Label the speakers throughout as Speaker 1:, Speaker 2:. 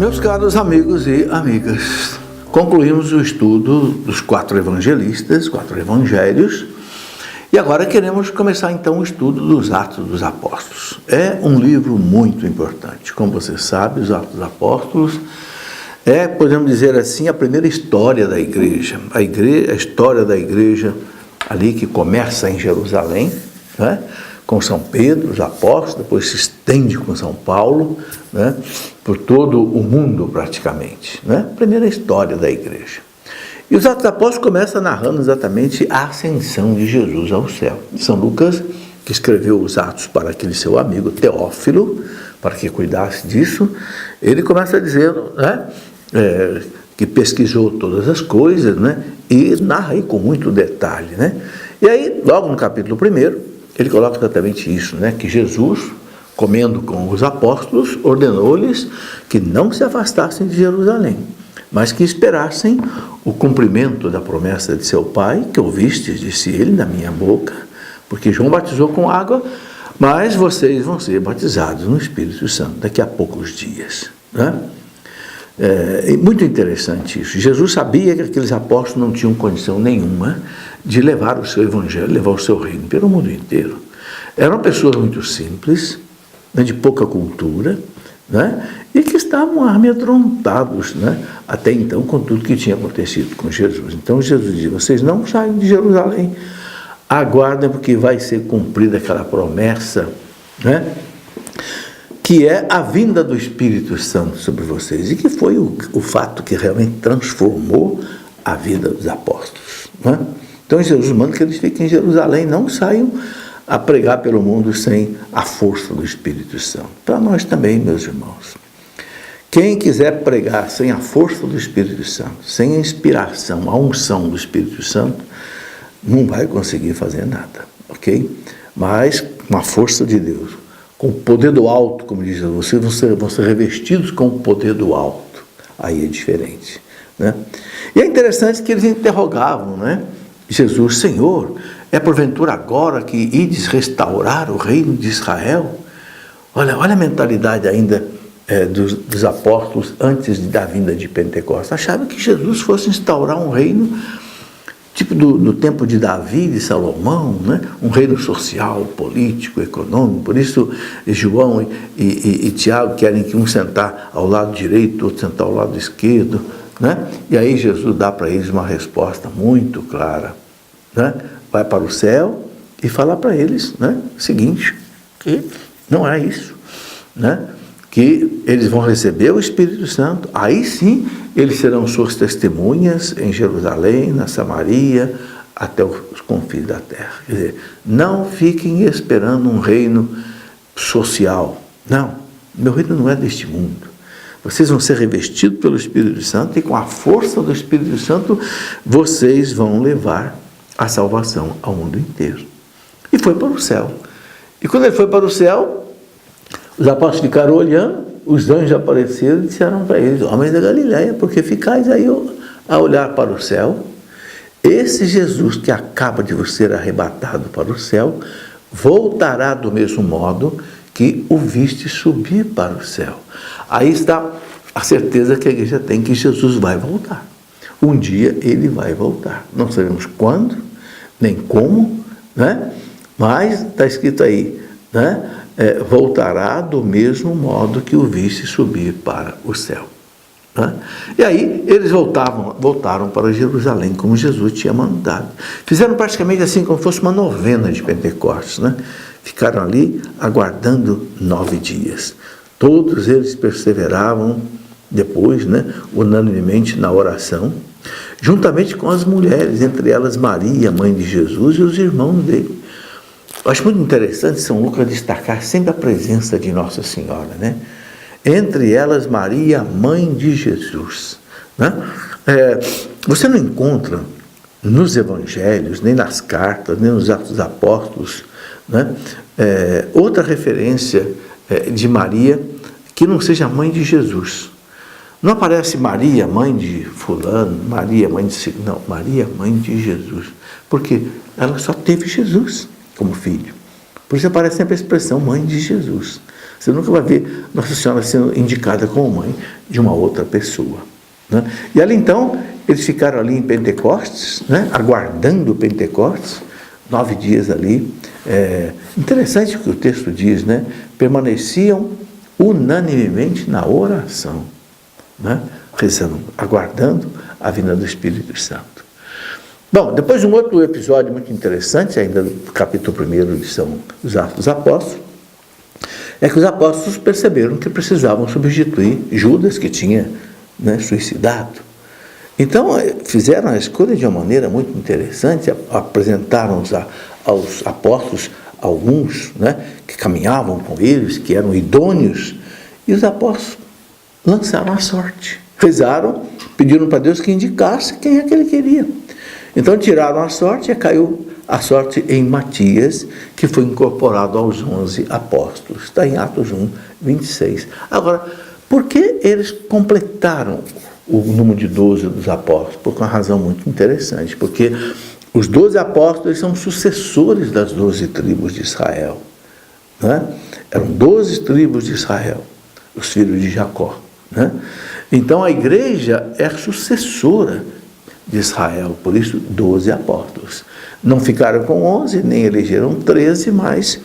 Speaker 1: Meus caros amigos e amigas, concluímos o estudo dos 4 evangelistas, 4 evangelhos, e agora queremos começar então o estudo dos Atos dos Apóstolos. É um livro muito importante. Como você sabe, os Atos dos Apóstolos podemos dizer assim, a primeira história da igreja. A história da igreja ali que começa em Jerusalém, né? Com São Pedro, os apóstolos, depois se estende com São Paulo, né? Por todo o mundo praticamente, né? Primeira história da igreja. E os Atos dos Apóstolos começam narrando exatamente a ascensão de Jesus ao céu. São Lucas, que escreveu os Atos para aquele seu amigo Teófilo, para que cuidasse disso, ele começa dizendo, né? Que pesquisou todas as coisas, né? E narra aí com muito detalhe, né? E aí, logo no capítulo 1, ele coloca exatamente isso, né? Que Jesus, comendo com os apóstolos, ordenou-lhes que não se afastassem de Jerusalém, mas que esperassem o cumprimento da promessa de seu Pai, que ouvistes, disse ele, na minha boca, porque João batizou com água, mas vocês vão ser batizados no Espírito Santo daqui a poucos dias, né? É muito interessante isso. Jesus sabia que aqueles apóstolos não tinham condição nenhuma de levar o seu evangelho, levar o seu reino pelo mundo inteiro. Eram pessoas muito simples, né, de pouca cultura, né, e que estavam amedrontados, né, até então com tudo que tinha acontecido com Jesus. Então Jesus diz: vocês não saem de Jerusalém, aguardem porque vai ser cumprida aquela promessa, né, que é a vinda do Espírito Santo sobre vocês, e que foi o fato que realmente transformou a vida dos apóstolos, né? Então Jesus manda que eles fiquem em Jerusalém, não saiam a pregar pelo mundo sem a força do Espírito Santo. Para nós também, meus irmãos, quem quiser pregar sem a força do Espírito Santo, sem a inspiração, a unção do Espírito Santo, não vai conseguir fazer nada, ok? Mas com a força de Deus, com o poder do alto, como diz, vocês vão ser revestidos com o poder do alto. Aí é diferente, né? E é interessante que eles interrogavam, né, Jesus: Senhor, é porventura agora que ides restaurar o reino de Israel? Olha a mentalidade ainda dos apóstolos antes da vinda de Pentecostes. Achavam que Jesus fosse instaurar um reino tipo do tempo de Davi, de Salomão, né? Um reino social, político, econômico. Por isso João e Tiago querem que um sentar ao lado direito, outro sentar ao lado esquerdo, né? E aí Jesus dá para eles uma resposta muito clara, né? Vai para o céu e fala para eles, né, o seguinte, que não é isso, né? Que eles vão receber o Espírito Santo, aí sim eles serão suas testemunhas em Jerusalém, na Samaria, até os confins da terra. Quer dizer, não fiquem esperando um reino social. Não, meu reino não é deste mundo. Vocês vão ser revestidos pelo Espírito Santo e com a força do Espírito Santo vocês vão levar a salvação ao mundo inteiro. E foi para o céu. E quando ele foi para o céu, os apóstolos ficaram olhando, os anjos apareceram e disseram para eles: homens da Galileia, porque ficais aí a olhar para o céu? Esse Jesus que acaba de ser arrebatado para o céu, voltará do mesmo modo que o viste subir para o céu. Aí está a certeza que a igreja tem, que Jesus vai voltar. Um dia ele vai voltar. Não sabemos quando, nem como, né? Mas está escrito aí, né? Voltará do mesmo modo que o viste subir para o céu, né? E aí eles voltaram para Jerusalém, como Jesus tinha mandado. Fizeram praticamente assim, como se fosse uma novena de Pentecostes, né? Ficaram ali aguardando 9 dias. Todos eles perseveravam depois, né, unanimemente na oração, juntamente com as mulheres, entre elas Maria, mãe de Jesus, e os irmãos dele. Eu acho muito interessante São Lucas destacar sempre a presença de Nossa Senhora, né? Entre elas Maria, mãe de Jesus, né? Você não encontra nos evangelhos, nem nas cartas, nem nos Atos dos Apóstolos, né, outra referência de Maria que não seja mãe de Jesus. Não aparece Maria, mãe de fulano, Maria, mãe de... Não, Maria, mãe de Jesus. Porque ela só teve Jesus como filho. Por isso aparece sempre a expressão mãe de Jesus. Você nunca vai ver Nossa Senhora sendo indicada como mãe de uma outra pessoa, né? E ali então, eles ficaram ali em Pentecostes, né? Aguardando Pentecostes, 9 dias ali. Interessante o que o texto diz, né? Permaneciam unanimemente na oração, né? Rezando, aguardando a vinda do Espírito Santo. Bom, depois um outro episódio muito interessante, ainda do capítulo 1 de São dos Atos dos Apóstolos, é que os apóstolos perceberam que precisavam substituir Judas, que tinha, né, suicidado. Então, fizeram a escolha de uma maneira muito interessante, apresentaram aos apóstolos alguns, né, que caminhavam com eles, que eram idôneos, e os apóstolos lançaram a sorte. Rezaram, pediram para Deus que indicasse quem é que ele queria. Então tiraram a sorte e caiu a sorte em Matias, que foi incorporado aos 11 apóstolos. Está em Atos 1, 26. Agora, por que eles completaram o número de 12 dos apóstolos? Por uma razão muito interessante, porque os 12 apóstolos são sucessores das 12 tribos de Israel, né? Eram 12 tribos de Israel, os filhos de Jacó, né? Então a igreja é sucessora de Israel, por isso 12 apóstolos. Não ficaram com 11, nem elegeram 13, mas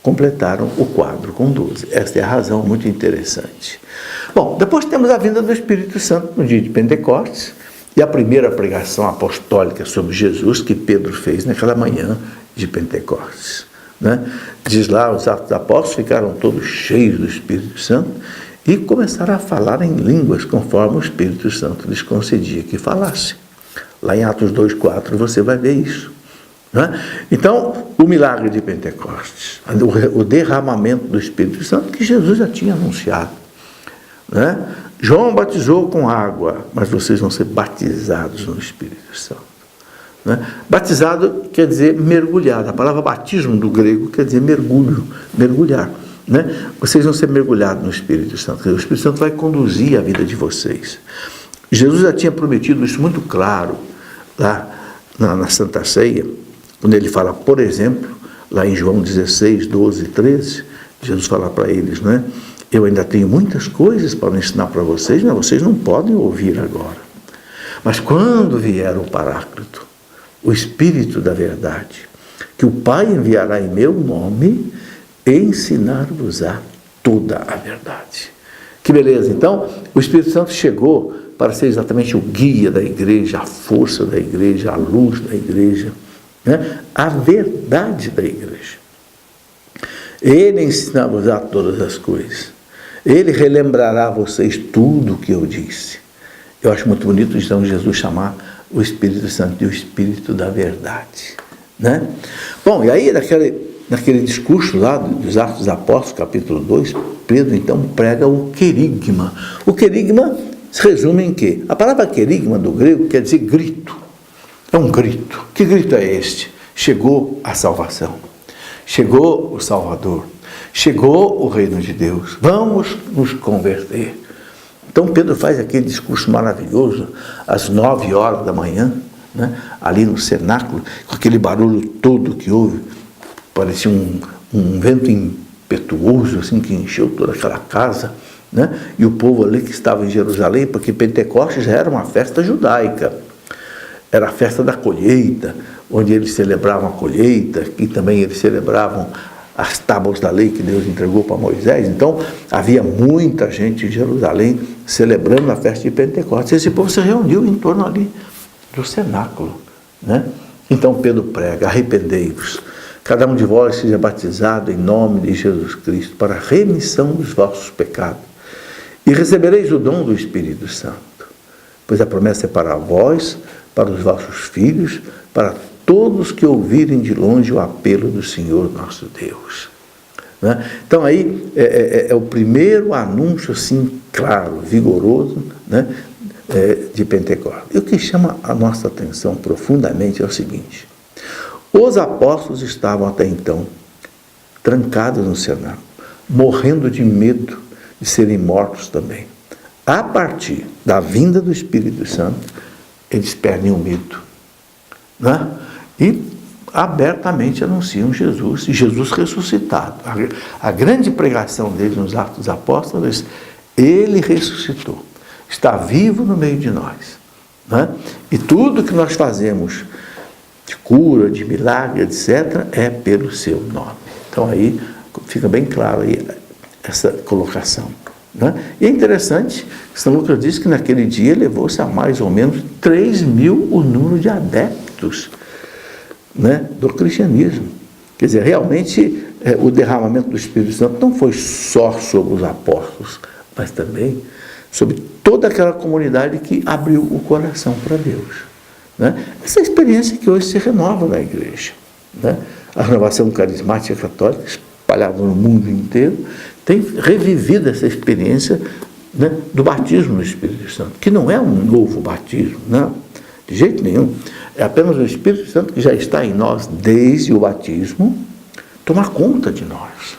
Speaker 1: completaram o quadro com 12. Esta é a razão muito interessante. Bom, depois temos a vinda do Espírito Santo no dia de Pentecostes, e a primeira pregação apostólica sobre Jesus que Pedro fez naquela manhã de Pentecostes, né? Diz lá, os Atos dos Apóstolos ficaram todos cheios do Espírito Santo e começaram a falar em línguas conforme o Espírito Santo lhes concedia que falasse. Lá em Atos 2,4 você vai ver isso, né? Então, o milagre de Pentecostes, o derramamento do Espírito Santo que Jesus já tinha anunciado, né? João batizou com água, mas vocês vão ser batizados no Espírito Santo, né? Batizado quer dizer mergulhado. A palavra batismo do grego quer dizer mergulho, mergulhar, né? Vocês vão ser mergulhados no Espírito Santo. O Espírito Santo vai conduzir a vida de vocês. Jesus já tinha prometido isso muito claro lá na Santa Ceia, quando ele fala, por exemplo, lá em João 16, 12 e 13, Jesus fala para eles, né? Eu ainda tenho muitas coisas para ensinar para vocês, mas vocês não podem ouvir agora. Mas quando vier o Paráclito, o Espírito da verdade, que o Pai enviará em meu nome, ensinar-vos-á toda a verdade. Que beleza! Então, o Espírito Santo chegou para ser exatamente o guia da igreja, a força da igreja, a luz da igreja, né? A verdade da igreja. Ele ensinar-vos-á todas as coisas. Ele relembrará a vocês tudo o que eu disse. Eu acho muito bonito, então, Jesus chamar o Espírito Santo de o Espírito da verdade, né? Bom, e aí, naquele discurso lá dos Atos dos Apóstolos, capítulo 2, Pedro, então, prega o querigma. O querigma se resume em quê? A palavra querigma do grego quer dizer grito. É um grito. Que grito é este? Chegou a salvação. Chegou o Salvador. Chegou o reino de Deus. Vamos nos converter. Então Pedro faz aquele discurso maravilhoso às 9 horas da manhã, né? Ali no cenáculo, com aquele barulho todo que houve. Parecia um vento impetuoso assim, que encheu toda aquela casa, né? E o povo ali que estava em Jerusalém, porque Pentecostes já era uma festa judaica, era a festa da colheita, onde eles celebravam a colheita, e também eles celebravam as tábuas da lei que Deus entregou para Moisés. Então havia muita gente em Jerusalém celebrando a festa de Pentecostes. Esse povo se reuniu em torno ali do cenáculo, né? Então Pedro prega, arrependei-vos, cada um de vós seja batizado em nome de Jesus Cristo para a remissão dos vossos pecados, e recebereis o dom do Espírito Santo, pois a promessa é para vós, para os vossos filhos, para todos que ouvirem de longe o apelo do Senhor nosso Deus, né? Então aí é o primeiro anúncio assim, claro, vigoroso, né? De Pentecostes. E o que chama a nossa atenção profundamente é o seguinte: os apóstolos estavam até então trancados no cenáculo, morrendo de medo de serem mortos também. A partir da vinda do Espírito Santo, eles perdem o medo, né? E abertamente anunciam Jesus, e Jesus ressuscitado. A grande pregação dele nos Atos dos Apóstolos, ele ressuscitou, está vivo no meio de nós, né? E tudo que nós fazemos de cura, de milagre, etc., é pelo seu nome. Então aí fica bem claro aí essa colocação, né? E é interessante que São Lucas diz que naquele dia levou-se a mais ou menos 3.000 o número de adeptos, né, do cristianismo. Quer dizer, realmente o derramamento do Espírito Santo não foi só sobre os apóstolos, mas também sobre toda aquela comunidade que abriu o coração para Deus, né? Essa experiência que hoje se renova na igreja, né? A renovação carismática católica, espalhada no mundo inteiro, tem revivido essa experiência, né, do batismo no Espírito Santo, que não é um novo batismo, não, de jeito nenhum. É apenas o Espírito Santo que já está em nós desde o batismo, tomar conta de nós.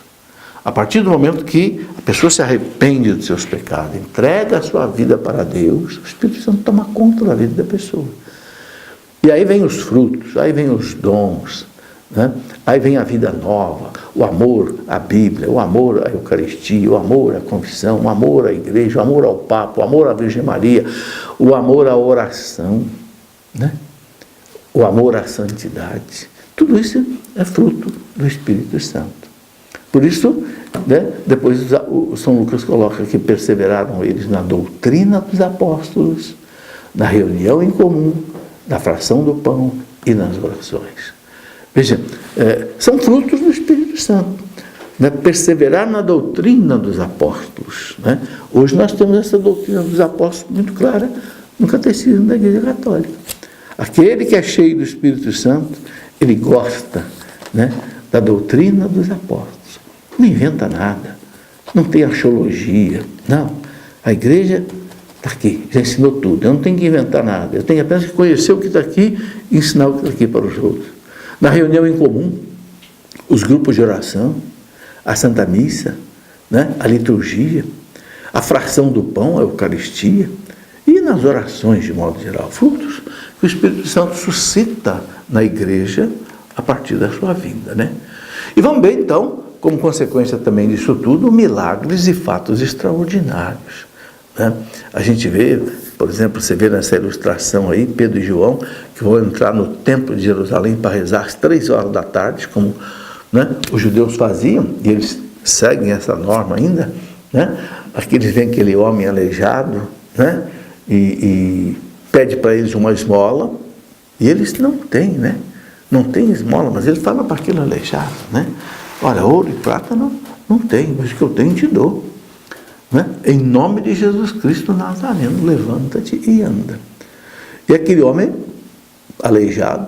Speaker 1: A partir do momento que a pessoa se arrepende dos seus pecados, entrega a sua vida para Deus, o Espírito Santo toma conta da vida da pessoa. E aí vem os frutos, aí vem os dons, né? Aí vem a vida nova, o amor à Bíblia, o amor à Eucaristia, o amor à confissão, o amor à igreja, o amor ao Papa, o amor à Virgem Maria, o amor à oração, né? O amor à santidade. Tudo isso é fruto do Espírito Santo. Por isso, né, depois o São Lucas coloca que perseveraram eles na doutrina dos apóstolos, na reunião em comum, na fração do pão e nas orações. Veja, são frutos do Espírito Santo, né? Perseverar na doutrina dos apóstolos, né? Hoje nós temos essa doutrina dos apóstolos muito clara no Catecismo da Igreja Católica. Aquele que é cheio do Espírito Santo, ele gosta, né, da doutrina dos apóstolos. Não inventa nada, não tem axiologia, não. A igreja está aqui, já ensinou tudo, eu não tenho que inventar nada, eu tenho apenas que conhecer o que está aqui e ensinar o que está aqui para os outros. Na reunião em comum, os grupos de oração, a Santa Missa, né, a liturgia, a fração do pão, a Eucaristia, e nas orações de modo geral, frutos que o Espírito Santo suscita na igreja a partir da sua vinda, né? E vamos ver então, como consequência também disso tudo, milagres e fatos extraordinários, né? A gente vê, por exemplo, você vê nessa ilustração aí, Pedro e João, que vão entrar no templo de Jerusalém para rezar às 3h da tarde, como, né, os judeus faziam, e eles seguem essa norma ainda, né? Aqui eles veem aquele homem aleijado, né? E pede para eles uma esmola, e eles não têm, né? Não tem esmola, mas ele fala para aquele aleijado, né? Olha, ouro e prata não tem, mas o que eu tenho te dou, né? Em nome de Jesus Cristo Nazareno, levanta-te e anda. E aquele homem aleijado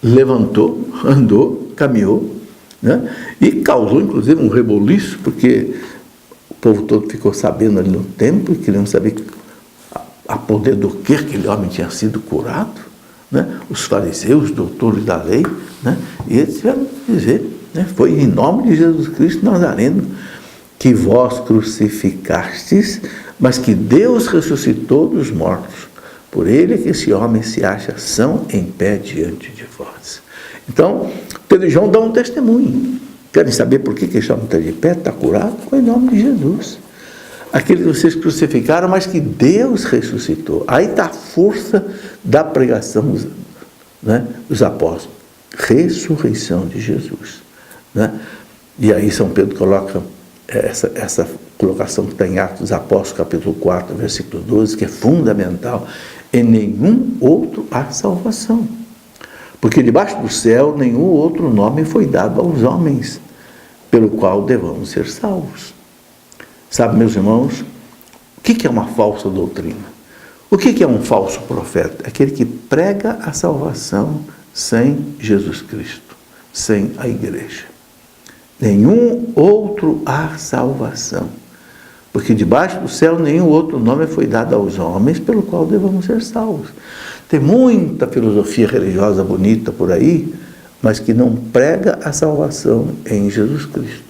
Speaker 1: levantou, andou, caminhou, né? E causou inclusive um reboliço, porque o povo todo ficou sabendo ali no templo e queriam saber a poder do que aquele homem tinha sido curado, né? Os fariseus, os doutores da lei, né? E eles tiveram que dizer, né? Foi em nome de Jesus Cristo Nazareno que vós crucificastes, mas que Deus ressuscitou dos mortos. Por ele é que esse homem se acha são em pé diante de vós. Então, Pedro e João dão um testemunho. Querem saber por que esse homem está de pé, está curado? Foi em nome de Jesus. Aquele que vocês crucificaram, mas que Deus ressuscitou. Aí está a força da pregação, né, dos apóstolos. Ressurreição de Jesus, né? E aí São Pedro coloca essa colocação que está em Atos dos Apóstolos, capítulo 4, versículo 12, que é fundamental. Em nenhum outro há salvação, porque debaixo do céu nenhum outro nome foi dado aos homens, pelo qual devamos ser salvos. Sabe, meus irmãos, o que é uma falsa doutrina? O que é um falso profeta? Aquele que prega a salvação sem Jesus Cristo, sem a igreja. Nenhum outro há salvação, porque debaixo do céu nenhum outro nome foi dado aos homens pelo qual devamos ser salvos. Tem muita filosofia religiosa bonita por aí, mas que não prega a salvação em Jesus Cristo.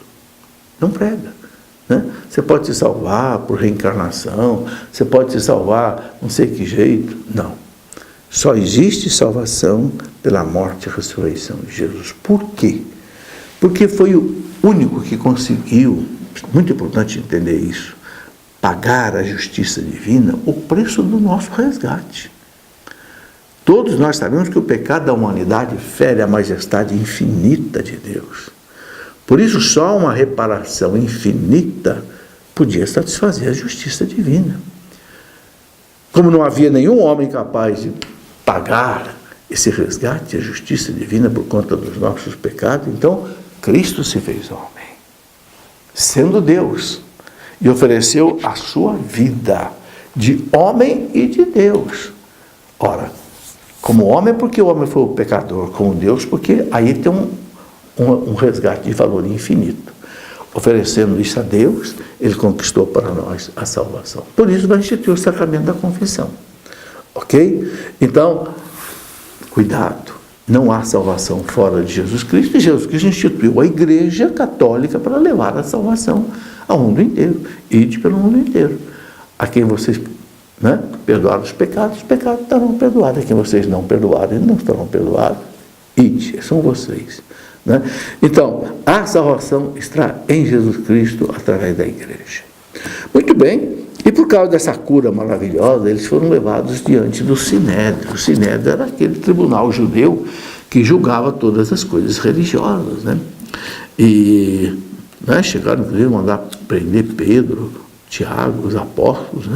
Speaker 1: Não prega, né? Você pode se salvar por reencarnação, você pode se salvar não sei que jeito. Não. Só existe salvação pela morte e ressurreição de Jesus. Por quê? Porque foi o único que conseguiu, muito importante entender isso, pagar a justiça divina, o preço do nosso resgate. Todos nós sabemos que o pecado da humanidade fere a majestade infinita de Deus. Por isso, só uma reparação infinita podia satisfazer a justiça divina. Como não havia nenhum homem capaz de pagar esse resgate, a justiça divina por conta dos nossos pecados, então Cristo se fez homem, sendo Deus, e ofereceu a sua vida de homem e de Deus. Ora, como homem porque o homem foi o pecador, como Deus porque aí tem um resgate de valor infinito. Oferecendo isso a Deus, Ele conquistou para nós a salvação. Por isso vai instituir o sacramento da confissão. Ok? Então, cuidado, não há salvação fora de Jesus Cristo, e Jesus Cristo instituiu a Igreja Católica para levar a salvação ao mundo inteiro, ide pelo mundo inteiro. A quem vocês perdoaram os pecados estarão perdoados. A quem vocês não perdoarem, não estarão perdoados, ide, são vocês. Então, a salvação está em Jesus Cristo através da Igreja. Muito bem, e por causa dessa cura maravilhosa, eles foram levados diante do Sinédrio. O Sinédrio era aquele tribunal judeu que julgava todas as coisas religiosas. E chegaram, inclusive, a mandar prender Pedro, Tiago, os apóstolos.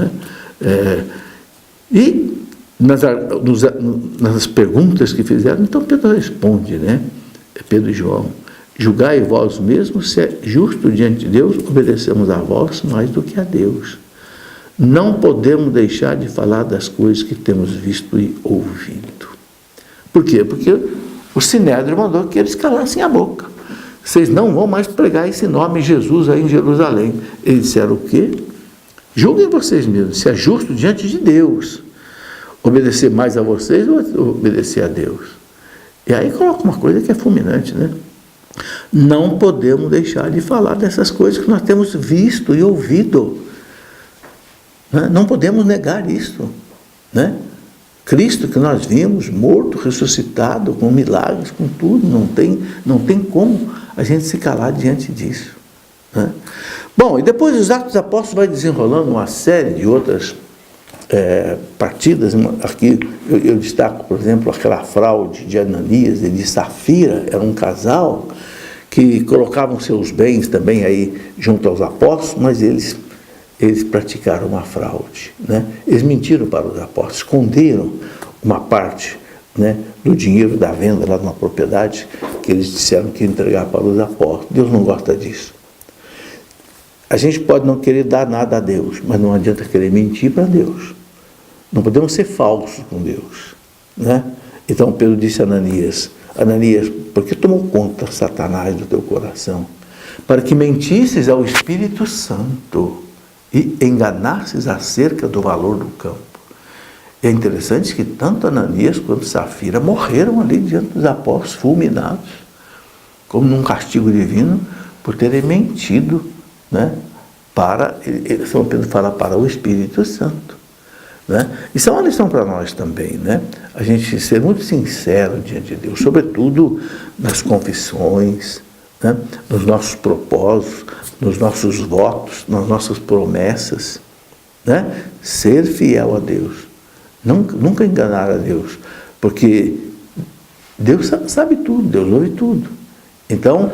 Speaker 1: E nas perguntas que fizeram, então Pedro responde, Pedro e João: julgai vós mesmos se é justo diante de Deus, obedecemos a vós mais do que a Deus. Não podemos deixar de falar das coisas que temos visto e ouvido. Por quê? Porque o Sinédrio mandou que eles calassem a boca. Vocês não vão mais pregar esse nome Jesus aí em Jerusalém. Eles disseram o quê? Julguem vocês mesmos se é justo diante de Deus. Obedecer mais a vocês ou obedecer a Deus? E aí coloca uma coisa que é fulminante, Não podemos deixar de falar dessas coisas que nós temos visto e ouvido. Não podemos negar isso. Cristo que nós vimos, morto, ressuscitado, com milagres, com tudo, não tem como a gente se calar diante disso. Bom, e depois os Atos dos Apóstolos vai desenrolando uma série de outras partidas. Aqui eu destaco, por exemplo, aquela fraude de Ananias e de Safira. Era um casal que colocavam seus bens também aí junto aos apóstolos, mas eles praticaram uma fraude. Eles mentiram para os apóstolos, esconderam uma parte do dinheiro da venda lá de uma propriedade que eles disseram que ia entregar para os apóstolos. Deus não gosta disso. A gente pode não querer dar nada a Deus, mas não adianta querer mentir para Deus. Não podemos ser falsos com Deus. Então Pedro disse a Ananias: Ananias, por que tomou conta Satanás do teu coração? Para que mentisses ao Espírito Santo e enganasses acerca do valor do campo. E é interessante que tanto Ananias quanto Safira morreram ali diante dos apóstolos, fulminados, como num castigo divino, por terem mentido, São Pedro fala para o Espírito Santo. Isso é uma lição para nós também, A gente ser muito sincero diante de Deus, sobretudo nas confissões, nos nossos propósitos, nos nossos votos, nas nossas promessas, ser fiel a Deus, nunca enganar a Deus, porque Deus sabe tudo, Deus ouve tudo. Então,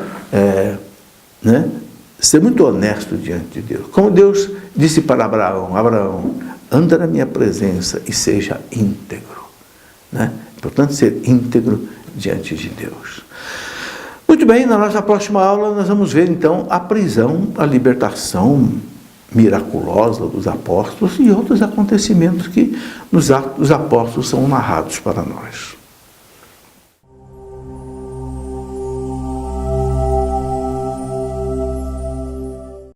Speaker 1: ser muito honesto diante de Deus. Como Deus disse para Abraão, anda na minha presença e seja íntegro. Portanto, ser íntegro diante de Deus. Muito bem, na nossa próxima aula nós vamos ver então a prisão, a libertação miraculosa dos apóstolos e outros acontecimentos que nos Atos dos Apóstolos são narrados para nós.